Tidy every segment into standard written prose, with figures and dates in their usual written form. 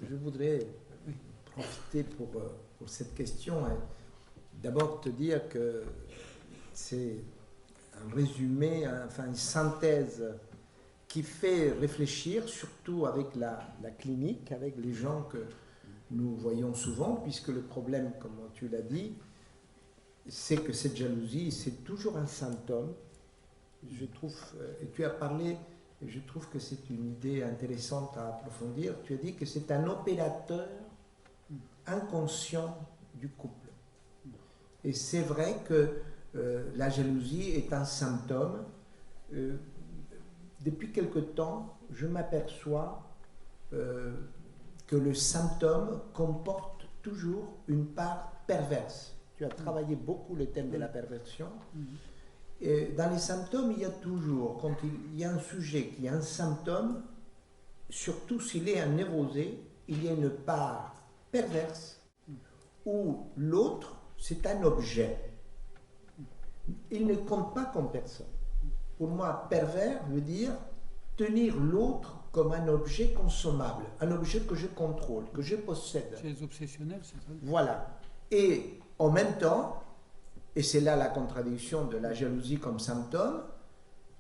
je voudrais profiter pour cette question et d'abord te dire que c'est un résumé, enfin une synthèse qui fait réfléchir, surtout avec la clinique, avec les gens que nous voyons souvent, puisque le problème, comme tu l'as dit, c'est que cette jalousie, c'est toujours un symptôme. Je trouve, et tu as parlé, et je trouve que c'est une idée intéressante à approfondir, tu as dit que c'est un opérateur inconscient du couple. Et c'est vrai que la jalousie est un symptôme. Depuis quelque temps, je m'aperçois que le symptôme comporte toujours une part perverse. Tu as travaillé beaucoup le thème de la perversion. Et dans les symptômes, il y a toujours, quand il y a un sujet qui a un symptôme, surtout s'il est un névrosé, il y a une part perverse où l'autre, c'est un objet. Il ne compte pas comme personne. Pour moi, pervers veut dire tenir l'autre comme un objet consommable, un objet que je contrôle, que je possède. Chez les obsessionnels, c'est ça. Voilà. Et en même temps, et c'est là la contradiction de la jalousie comme symptôme,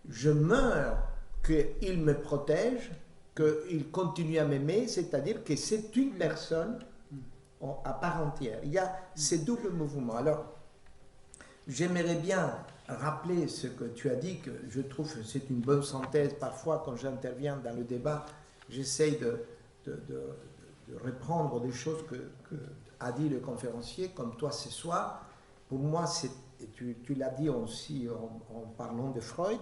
je meurs qu'il me protège, qu'il continue à m'aimer, c'est-à-dire que c'est une personne à part entière. Il y a ces doubles mouvements. Alors, j'aimerais bien rappeler ce que tu as dit, que je trouve que c'est une bonne synthèse. Parfois, quand j'interviens dans le débat, j'essaye de reprendre des choses que a dit le conférencier, comme toi ce soir. Pour moi, tu l'as dit aussi en parlant de Freud,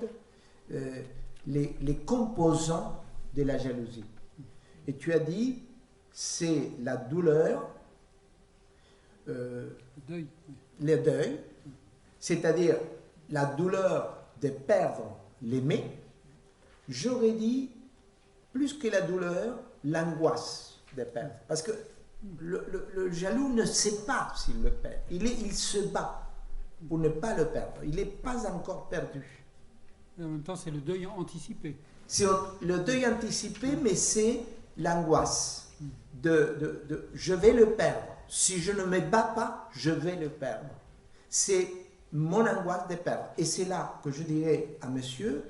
les composants de la jalousie. Et tu as dit, c'est la douleur, le deuil, c'est-à-dire la douleur de perdre l'aimé. J'aurais dit, plus que la douleur, l'angoisse de perdre. Parce que le jaloux ne sait pas s'il le perd. Il se bat pour ne pas le perdre. Il n'est pas encore perdu. Et en même temps, c'est le deuil anticipé. C'est le deuil anticipé, mais c'est l'angoisse de je vais le perdre. Si je ne me bats pas, je vais le perdre. C'est mon angoisse de perdre. Et c'est là que je dirais à monsieur,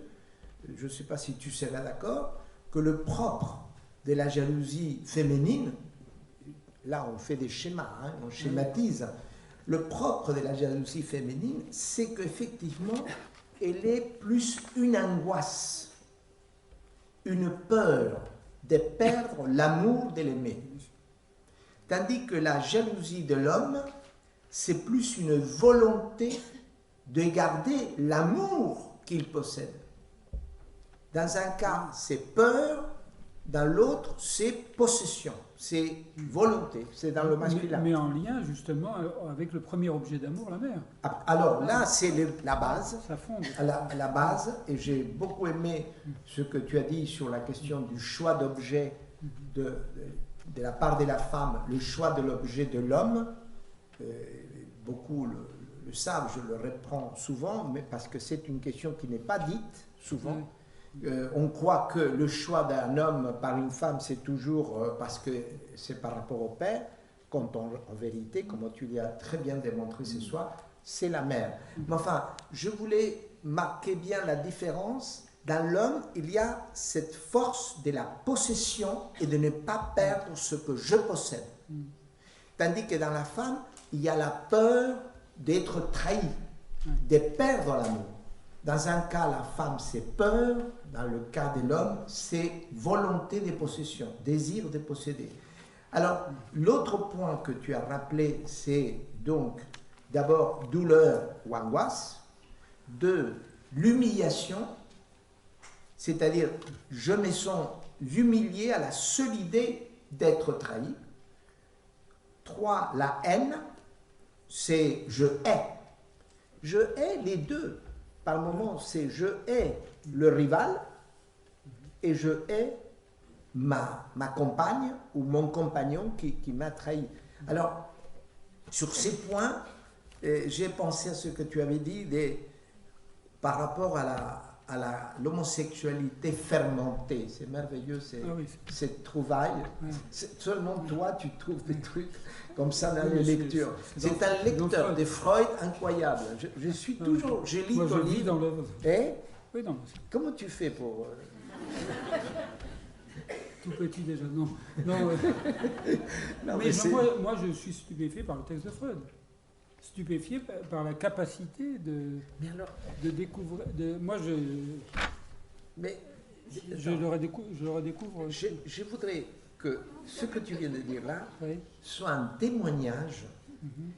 je ne sais pas si tu seras d'accord, que le propre de la jalousie féminine, là on fait des schémas, hein, on schématise, le propre de la jalousie féminine, c'est qu'effectivement, elle est plus une angoisse, une peur de perdre l'amour de l'aimer. Tandis que la jalousie de l'homme, c'est plus une volonté de garder l'amour qu'il possède. Dans un cas, c'est peur, dans l'autre, c'est possession, c'est volonté, c'est dans le masculin. Mais en lien justement avec le premier objet d'amour, la mère. Alors là, c'est la base. Ça fonde. La base, et j'ai beaucoup aimé ce que tu as dit sur la question du choix d'objet de la part de la femme, le choix de l'objet de l'homme. Beaucoup le savent, je le reprends souvent, mais parce que c'est une question qui n'est pas dite souvent. On croit que le choix d'un homme par une femme, c'est toujours parce que c'est par rapport au père, quand en vérité, comme tu l'as très bien démontré ce soir, c'est la mère. Mais enfin, je voulais marquer bien la différence. Dans l'homme, il y a cette force de la possession et de ne pas perdre ce que je possède. Tandis que dans la femme, il y a la peur d'être trahi, de perdre l'amour. Dans un cas, la femme, c'est peur. Dans le cas de l'homme, c'est volonté de possession, désir de posséder. Alors, l'autre point que tu as rappelé, c'est donc d'abord douleur ou angoisse. 2, l'humiliation, c'est-à-dire je me sens humilié à la seule idée d'être trahi. 3, la haine, c'est je hais. Je hais les deux. Par moment, c'est je hais le rival et je hais ma compagne ou mon compagnon qui m'a trahi. Alors, sur ces points, j'ai pensé à ce que tu avais dit par rapport à à l'homosexualité fermentée. C'est merveilleux, cette trouvaille. Ouais. Seulement toi, tu trouves des trucs comme ça dans Oui, les lectures. C'est un lecteur de Freud incroyable. Je suis toujours, je lis Moi, ton je lis livre. dans l'œuvre. Et Oui, non, comment tu fais pour... tout petit déjà, non. Non, Non, mais c'est- moi, je suis stupéfié par le texte de Freud. Stupéfié par la capacité Mais alors, de découvrir. Moi, mais je le redécouvre. je voudrais que ce que tu viens de dire là Oui. soit un témoignage Mhm.